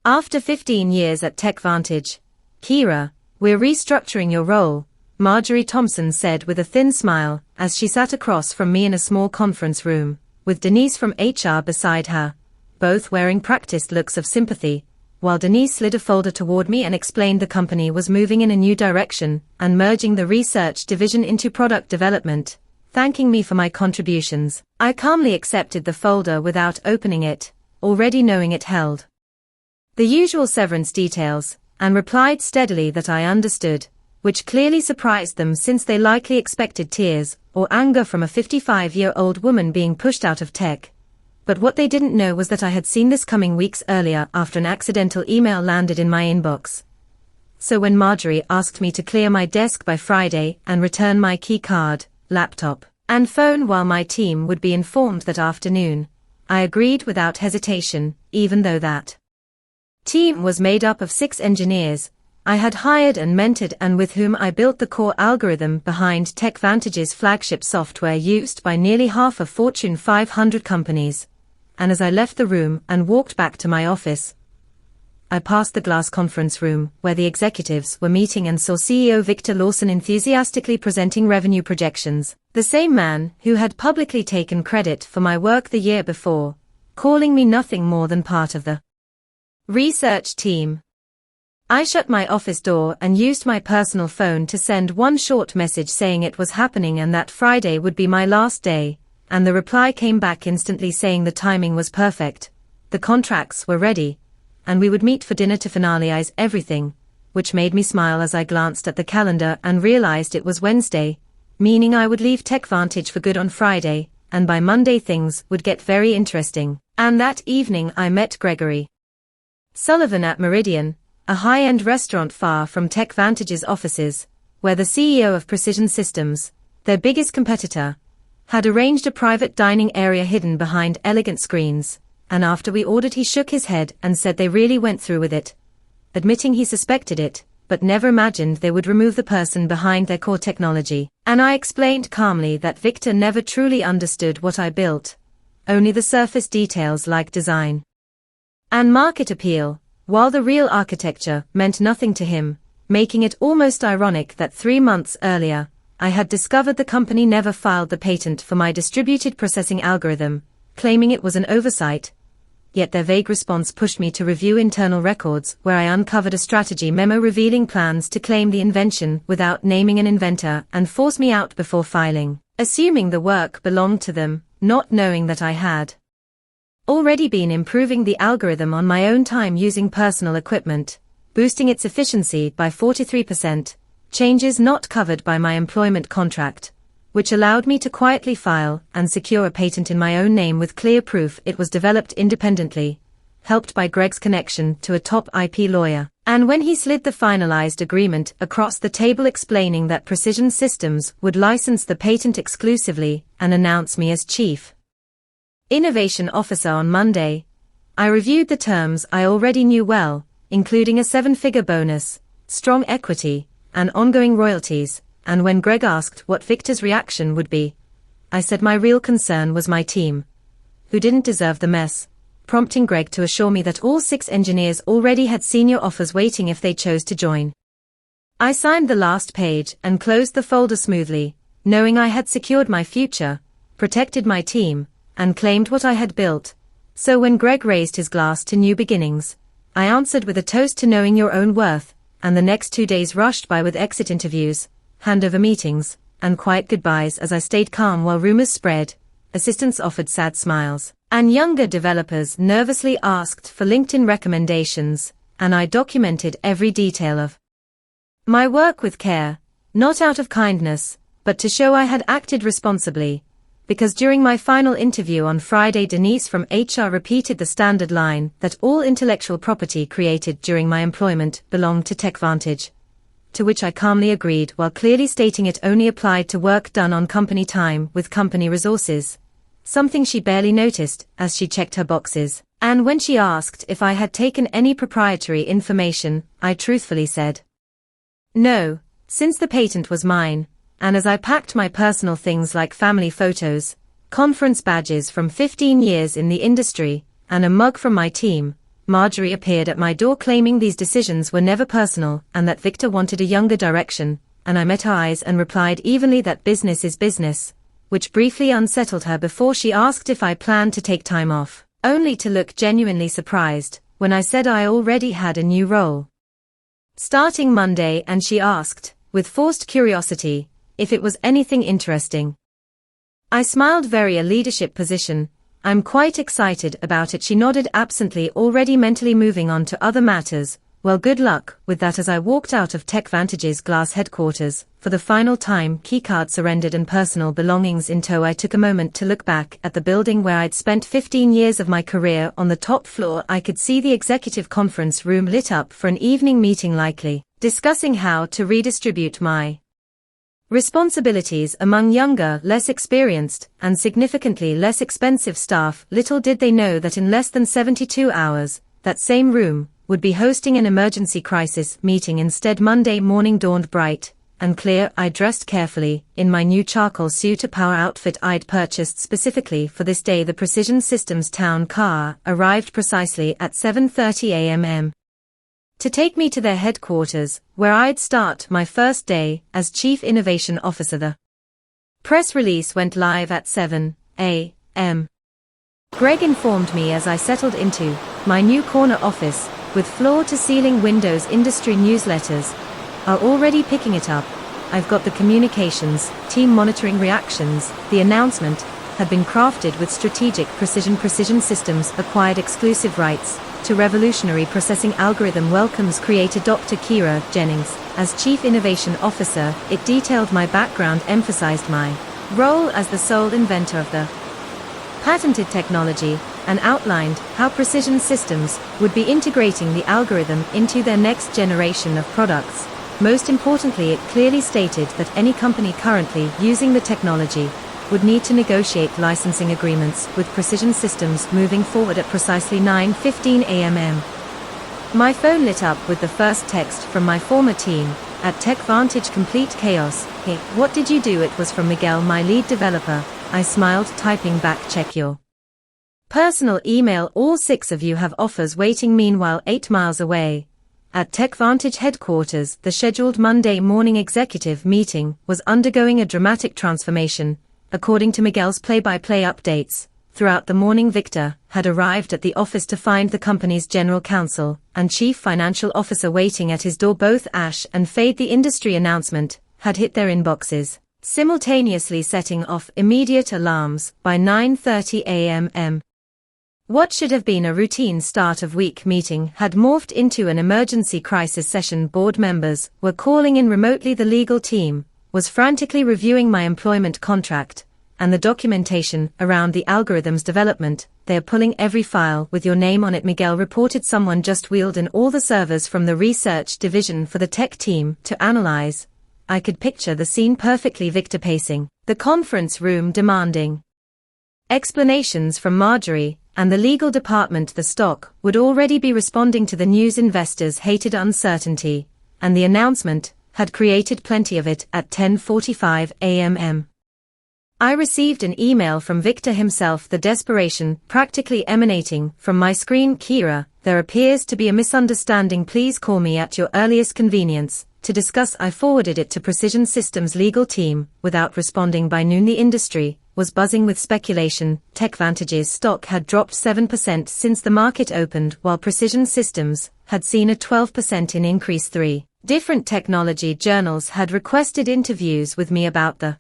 After 15 years at TechVantage, Kira, we're restructuring your role, Marjorie Thompson said with a thin smile as she sat across from me in a small conference room, with Denise from HR beside her, both wearing practiced looks of sympathy, while Denise slid a folder toward me and explained the company was moving in a new direction and merging the research division into product development, thanking me for my contributions. I calmly accepted the folder without opening it, already knowing it held the usual severance details, and replied steadily that I understood, which clearly surprised them since they likely expected tears or anger from a 55-year-old woman being pushed out of tech. But what they didn't know was that I had seen this coming weeks earlier after an accidental email landed in my inbox. So when Marjorie asked me to clear my desk by Friday and return my key card, laptop, and phone while my team would be informed that afternoon, I agreed without hesitation, even though that team was made up of 6 engineers I had hired and mentored and with whom I built the core algorithm behind TechVantage's flagship software used by nearly half of Fortune 500 companies. And as I left the room and walked back to my office, I passed the glass conference room where the executives were meeting and saw CEO Victor Lawson enthusiastically presenting revenue projections, the same man who had publicly taken credit for my work the year before, calling me nothing more than part of the research team. I shut my office door and used my personal phone to send one short message saying it was happening and that Friday would be my last day, and the reply came back instantly saying the timing was perfect, the contracts were ready, and we would meet for dinner to finalize everything, which made me smile as I glanced at the calendar and realized it was Wednesday, meaning I would leave TechVantage for good on Friday, and by Monday things would get very interesting. And that evening I met Gregory Sullivan at Meridian, a high-end restaurant far from TechVantage's offices, where the CEO of Precision Systems, their biggest competitor, had arranged a private dining area hidden behind elegant screens, and after we ordered he shook his head and said they really went through with it, admitting he suspected it, but never imagined they would remove the person behind their core technology. And I explained calmly that Victor never truly understood what I built, only the surface details like design and market appeal, while the real architecture meant nothing to him, making it almost ironic that 3 months earlier, I had discovered the company never filed the patent for my distributed processing algorithm, claiming it was an oversight, yet their vague response pushed me to review internal records where I uncovered a strategy memo revealing plans to claim the invention without naming an inventor and force me out before filing, assuming the work belonged to them, not knowing that I had already been improving the algorithm on my own time using personal equipment, boosting its efficiency by 43%, changes not covered by my employment contract, which allowed me to quietly file and secure a patent in my own name with clear proof it was developed independently, helped by Greg's connection to a top IP lawyer. And when he slid the finalized agreement across the table explaining that Precision Systems would license the patent exclusively and announce me as Chief Innovation Officer on Monday, I reviewed the terms I already knew well, including a 7-figure bonus, strong equity, and ongoing royalties, and when Greg asked what Victor's reaction would be, I said my real concern was my team, who didn't deserve the mess, prompting Greg to assure me that all 6 engineers already had senior offers waiting if they chose to join. I signed the last page and closed the folder smoothly, knowing I had secured my future, protected my team, and claimed what I had built. So when Greg raised his glass to new beginnings, I answered with a toast to knowing your own worth, and the next 2 days rushed by with exit interviews, handover meetings, and quiet goodbyes as I stayed calm while rumors spread, assistants offered sad smiles, and younger developers nervously asked for LinkedIn recommendations, and I documented every detail of my work with care, not out of kindness, but to show I had acted responsibly. Because during my final interview on Friday, Denise from HR repeated the standard line that all intellectual property created during my employment belonged to TechVantage, to which I calmly agreed while clearly stating it only applied to work done on company time with company resources, something she barely noticed as she checked her boxes. And when she asked if I had taken any proprietary information, I truthfully said no, since the patent was mine. And as I packed my personal things like family photos, conference badges from 15 years in the industry, and a mug from my team, Marjorie appeared at my door claiming these decisions were never personal and that Victor wanted a younger direction, and I met her eyes and replied evenly that business is business, which briefly unsettled her before she asked if I planned to take time off, only to look genuinely surprised when I said I already had a new role starting Monday, and she asked, with forced curiosity, if it was anything interesting. I smiled. Very a leadership position. I'm quite excited about it. She nodded absently, already mentally moving on to other matters. Well, good luck with that. As I walked out of TechVantage's glass headquarters, for the final time, keycard surrendered and personal belongings in tow, I took a moment to look back at the building where I'd spent 15 years of my career. On the top floor, I could see the executive conference room lit up for an evening meeting, likely discussing how to redistribute my responsibilities among younger, less experienced, and significantly less expensive staff. Little did they know that in less than 72 hours, that same room would be hosting an emergency crisis meeting instead. Monday morning dawned bright and clear. I dressed carefully in my new charcoal suit, a power outfit I'd purchased specifically for this day. The Precision Systems town car arrived precisely at 7:30 a.m. to take me to their headquarters, where I'd start my first day as Chief Innovation Officer. The press release went live at 7 a.m. Greg informed me as I settled into my new corner office, with floor-to-ceiling windows. Industry newsletters are already picking it up. I've got the communications team monitoring reactions. The announcement had been crafted with strategic precision. Precision Systems acquired exclusive rights to revolutionary processing algorithm. Welcomes creator Dr. Kira Jennings as Chief Innovation Officer. It detailed my background, emphasized my role as the sole inventor of the patented technology, and outlined how Precision Systems would be integrating the algorithm into their next generation of products. Most importantly, it clearly stated that any company currently using the technology would need to negotiate licensing agreements with Precision Systems moving forward. At precisely 9:15 a.m. my phone lit up with the first text from my former team at TechVantage. Complete chaos. Hey, what did you do? It was from Miguel, my lead developer. I smiled, typing back, check your personal email. All 6 of you have offers waiting. Meanwhile, 8 miles away, at TechVantage headquarters, the scheduled Monday morning executive meeting was undergoing a dramatic transformation. According to Miguel's play-by-play updates, throughout the morning Victor had arrived at the office to find the company's general counsel and chief financial officer waiting at his door. Both Ash and Fade, the industry announcement, had hit their inboxes, simultaneously setting off immediate alarms. By 9:30 a.m. what should have been a routine start-of-week meeting had morphed into an emergency crisis session. Board members were calling in remotely. The legal team was frantically reviewing my employment contract and the documentation around the algorithm's development. They are pulling every file with your name on it, Miguel reported. Someone just wheeled in all the servers from the research division for the tech team to analyze. I could picture the scene perfectly. Victor pacing the conference room, demanding explanations from Marjorie and the legal department. The stock would already be responding to the news. Investors hated uncertainty, and the announcement had created plenty of it. At 10:45 a.m. I received an email from Victor himself, the desperation practically emanating from my screen. Kira, there appears to be a misunderstanding. Please call me at your earliest convenience to discuss. I forwarded it to Precision Systems' legal team without responding. By noon the industry was buzzing with speculation. TechVantage's stock had dropped 7% since the market opened, while Precision Systems had seen a 12% increase. 3 different technology journals had requested interviews with me about the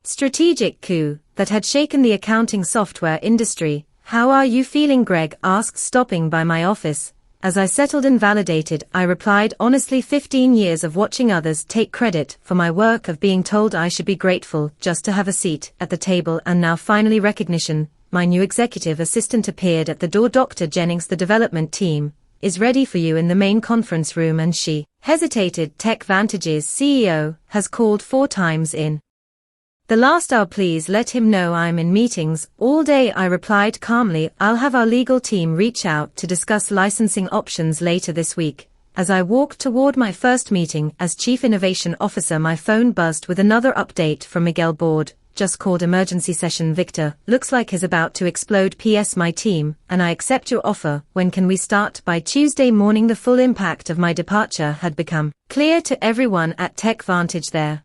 strategic coup that had shaken the accounting software industry. How are you feeling? Greg asked, stopping by my office. As I settled and validated, I replied honestly, 15 years of watching others take credit for my work, of being told I should be grateful just to have a seat at the table, and now finally recognition. My new executive assistant appeared at the door. Dr. Jennings, the development team is ready for you in the main conference room. And she hesitated. TechVantage's CEO has called 4 times in the last hour. Please let him know I'm in meetings all day. I replied calmly, I'll have our legal team reach out to discuss licensing options later this week. As I walked toward my first meeting as Chief Innovation Officer, my phone buzzed with another update from Miguel. Board just called emergency session. Victor, looks like he's about to explode. PS my team, and I accept your offer. When can we start? By Tuesday morning. The full impact of my departure had become clear to everyone at TechVantage. Their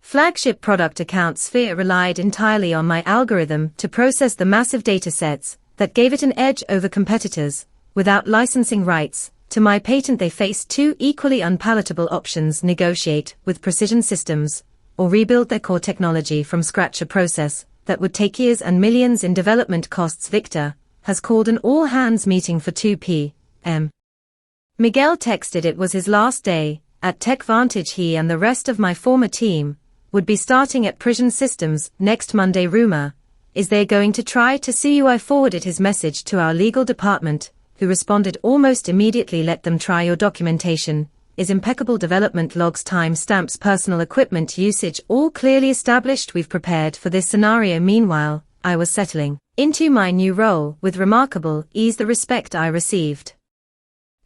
flagship product AccountSphere relied entirely on my algorithm to process the massive datasets that gave it an edge over competitors. Without licensing rights to my patent, they faced two equally unpalatable options: negotiate with Precision Systems or rebuild their core technology from scratch, a process that would take years and millions in development costs. Victor has called an all-hands meeting for 2 p.m. Miguel texted it was his last day at TechVantage. He and the rest of my former team would be starting at Precision Systems next Monday. Rumor is they're going to try to sue you. I forwarded his message to our legal department, who responded almost immediately. Let them try. Your documentation is impeccable. Development logs, time stamps, personal equipment usage, all clearly established. We've prepared for this scenario. Meanwhile, I was settling into my new role with remarkable ease. The respect I received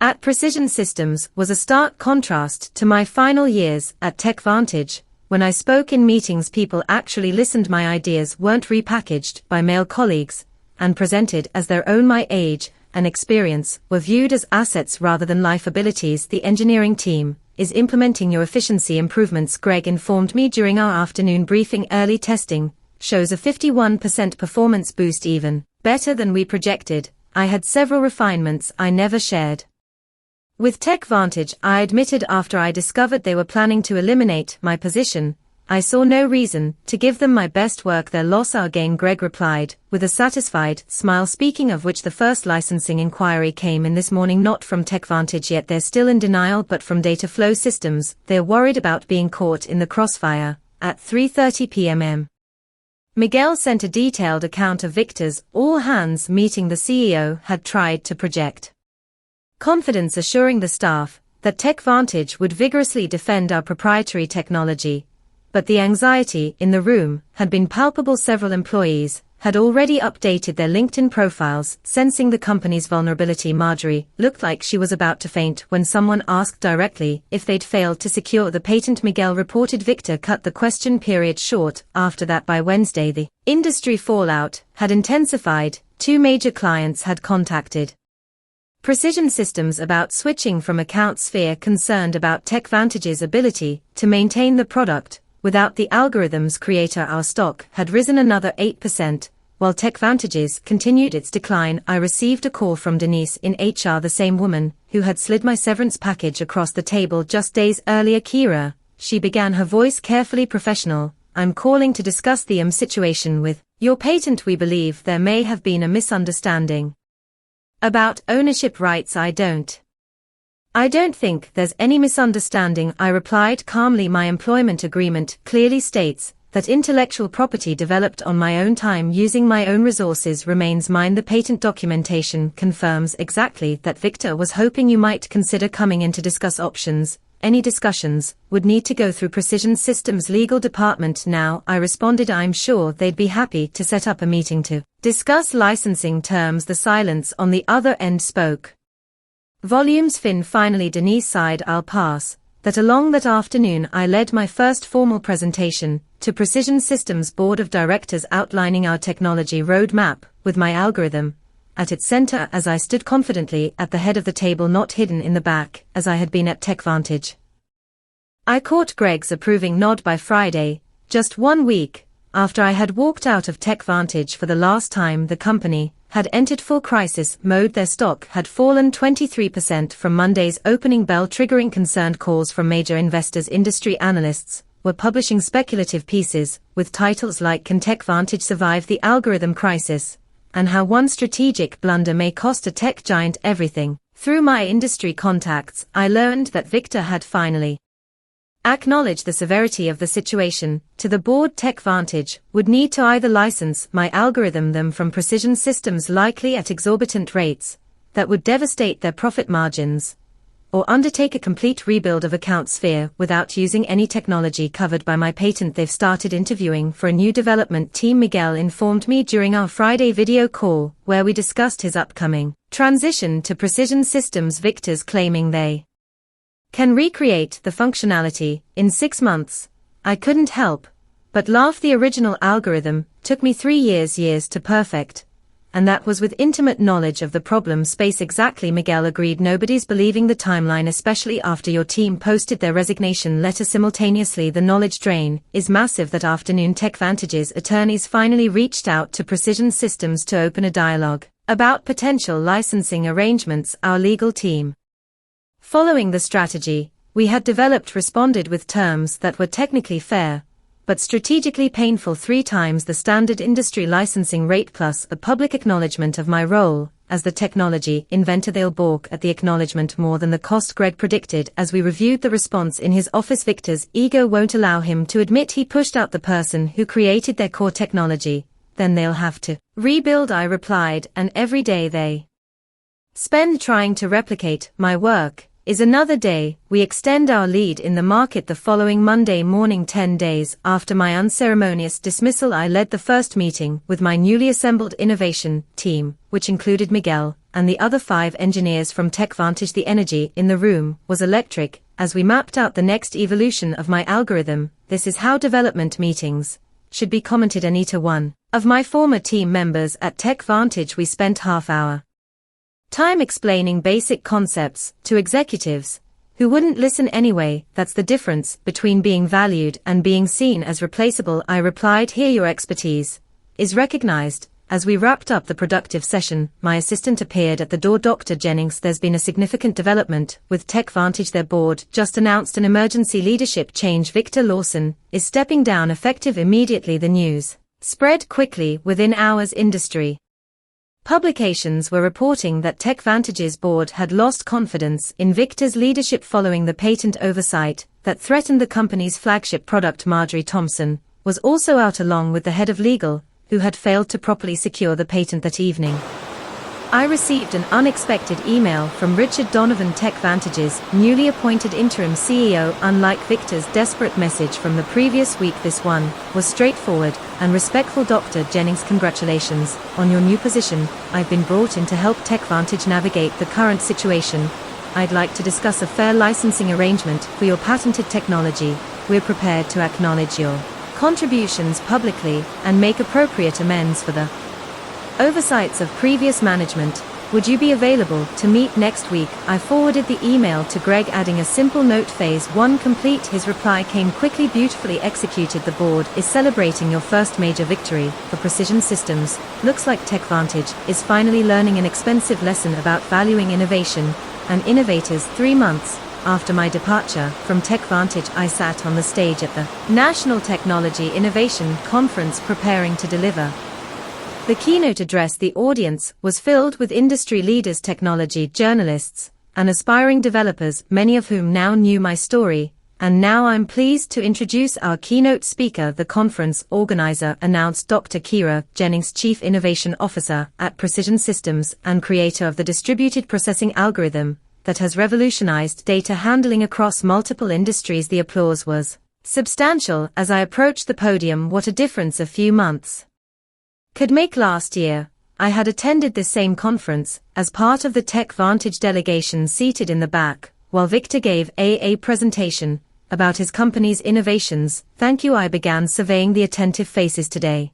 at Precision Systems was a stark contrast to my final years at TechVantage. When I spoke in meetings, people actually listened. My ideas weren't repackaged by male colleagues and presented as their own. My age and experience were viewed as assets rather than life abilities. The engineering team is implementing your efficiency improvements, Greg informed me during our afternoon briefing. Early testing shows a 51% performance boost, even better than we projected. I had several refinements I never shared with TechVantage, I admitted, after I discovered they were planning to eliminate my position. I saw no reason to give them my best work. Their loss our gain, Greg replied, with a satisfied smile. Speaking of which, the first licensing inquiry came in this morning, not from TechVantage yet. They're still in denial, but from Dataflow Systems. They're worried about being caught in the crossfire. At 3:30 p.m. Miguel sent a detailed account of Victor's all-hands meeting. The CEO had tried to project confidence, assuring the staff that TechVantage would vigorously defend our proprietary technology. But the anxiety in the room had been palpable. Several employees had already updated their LinkedIn profiles, sensing the company's vulnerability. Marjorie looked like she was about to faint when someone asked directly if they'd failed to secure the patent. Miguel reported. Victor cut the question period short. After that, by Wednesday, the industry fallout had intensified. 2 major clients had contacted Precision Systems about switching from AccountSphere, concerned about TechVantage's ability to maintain the product without the algorithm's creator. Our stock had risen another 8%, while TechVantage's continued its decline. I received a call from Denise in HR, the same woman who had slid my severance package across the table just days earlier. Kira, she began, her voice carefully professional. I'm calling to discuss the situation with your patent. We believe there may have been a misunderstanding about ownership rights. I don't think there's any misunderstanding, I replied calmly. My employment agreement clearly states that intellectual property developed on my own time using my own resources remains mine. The patent documentation confirms exactly that. Victor was hoping you might consider coming in to discuss options. Any discussions would need to go through Precision Systems' legal department now. I responded I'm sure they'd be happy to set up a meeting to discuss licensing terms. The silence on the other end spoke volumes. Finn, finally. Denise sighed. I'll pass that along. That afternoon I led my first formal presentation to Precision Systems' board of directors, outlining our technology roadmap with my algorithm at its center. As I stood confidently at the head of the table, not hidden in the back as I had been at TechVantage, I caught Greg's approving nod. By Friday, just 1 week after I had walked out of TechVantage for the last time, the company had entered full crisis mode. Their stock had fallen 23% from Monday's opening bell, triggering concerned calls from major investors. Industry analysts were publishing speculative pieces with titles like Can TechVantage Survive the Algorithm Crisis? And how one strategic blunder may cost a tech giant everything. Through my industry contacts, I learned that Victor had finally acknowledged the severity of the situation. To the board, TechVantage would need to either license my algorithm them from Precision Systems, likely at exorbitant rates that would devastate their profit margins, or undertake a complete rebuild of AccountSphere without using any technology covered by my patent. They've started interviewing for a new development team, Miguel informed me during our Friday video call, where we discussed his upcoming transition to Precision Systems. Victor's claiming they can recreate the functionality in 6 months. I couldn't help But laugh, the original algorithm took me 3 years to perfect. And that was with intimate knowledge of the problem space. Exactly, Miguel agreed. Nobody's believing the timeline, especially after your team posted their resignation letter simultaneously. The knowledge drain is massive. That afternoon, TechVantage's attorneys finally reached out to Precision Systems to open a dialogue about potential licensing arrangements. Our legal team, following the strategy we had developed, responded with terms that were technically fair, but strategically painful: 3 times the standard industry licensing rate plus a public acknowledgement of my role as the technology inventor. They'll balk at the acknowledgement more than the cost, Greg predicted as we reviewed the response in his office. Victor's ego won't allow him to admit he pushed out the person who created their core technology. Then they'll have to rebuild, I replied, and every day they spend trying to replicate my work is another day we extend our lead in the market. The following Monday morning, 10 days after my unceremonious dismissal, I led the first meeting with my newly assembled innovation team, which included Miguel and the other 5 engineers from TechVantage. The energy in the room was electric as we mapped out the next evolution of my algorithm. This is how development meetings should be, commented Anita, one of my former team members at TechVantage. We spent half hour time explaining basic concepts to executives who wouldn't listen anyway. That's the difference between being valued and being seen as replaceable, I replied. Here, your expertise is recognized. As we wrapped up the productive session, my assistant appeared at the door. Dr. Jennings, there's been a significant development with TechVantage. Their board just announced an emergency leadership change. Victor Lawson is stepping down effective immediately. The news spread quickly within hours. Industry publications were reporting that TechVantage's board had lost confidence in Victor's leadership following the patent oversight that threatened the company's flagship product. Marjorie Thompson was also out, along with the head of legal, who had failed to properly secure the patent. That evening, I received an unexpected email from Richard Donovan, TechVantage's newly appointed interim CEO. Unlike Victor's desperate message from the previous week, this one was straightforward and respectful. Dr. Jennings, congratulations on your new position. I've been brought in to help TechVantage navigate the current situation. I'd like to discuss a fair licensing arrangement for your patented technology. We're prepared to acknowledge your contributions publicly and make appropriate amends for the oversights of previous management. Would you be available to meet next week? I forwarded the email to Greg, adding a simple note: phase 1 complete. His reply came quickly: beautifully executed. The board is celebrating your first major victory for Precision Systems. Looks like TechVantage is finally learning an expensive lesson about valuing innovation and innovators. 3 months after my departure from TechVantage, I sat on the stage at the National Technology Innovation Conference preparing to deliver the keynote address. The audience was filled with industry leaders, technology journalists, and aspiring developers, many of whom now knew my story. And now I'm pleased to introduce our keynote speaker. The conference organizer announced Dr. Kira Jennings, Chief Innovation Officer at Precision Systems and creator of the distributed processing algorithm that has revolutionized data handling across multiple industries. The applause was substantial as I approached the podium. What a difference a few months could make. Last year, I had attended this same conference as part of the TechVantage delegation, seated in the back, while Victor gave a presentation about his company's innovations. Thank you. I began, surveying the attentive faces. Today,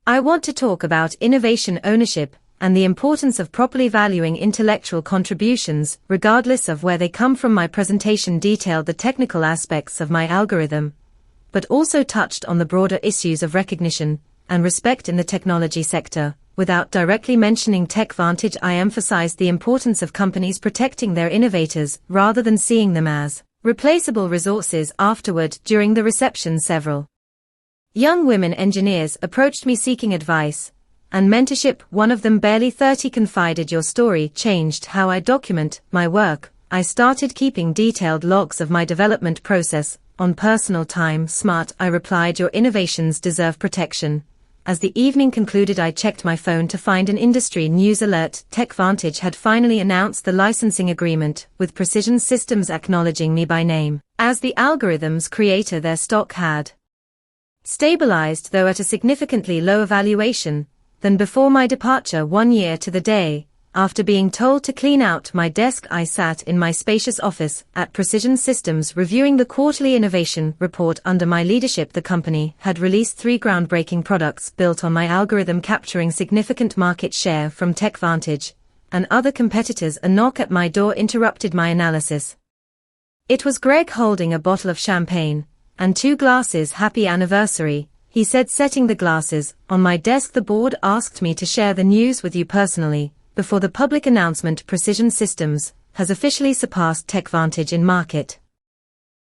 I want to talk about innovation ownership and the importance of properly valuing intellectual contributions, regardless of where they come from. My presentation detailed the technical aspects of my algorithm, but also touched on the broader issues of recognition and respect in the technology sector. Without directly mentioning TechVantage, I emphasized the importance of companies protecting their innovators rather than seeing them as replaceable resources. Afterward, during the reception, several young women engineers approached me seeking advice and mentorship. One of them, barely 30, confided, your story changed how I document my work. I started keeping detailed logs of my development process on personal time. Smart, I replied, your innovations deserve protection. As the evening concluded, I checked my phone to find an industry news alert. TechVantage had finally announced the licensing agreement with Precision Systems, acknowledging me by name as the algorithm's creator. Their stock had stabilized, though at a significantly lower valuation than before my departure. 1 year to the day, After being told to clean out my desk, I sat in my spacious office at Precision Systems reviewing the quarterly innovation report. Under my leadership, the company had released 3 groundbreaking products built on my algorithm, capturing significant market share from TechVantage and other competitors. A knock at my door interrupted my analysis. It was Greg, holding a bottle of champagne and 2 glasses. "Happy anniversary," he said, setting the glasses on my desk. "The board asked me to share the news with you personally before the public announcement. Precision Systems has officially surpassed TechVantage in market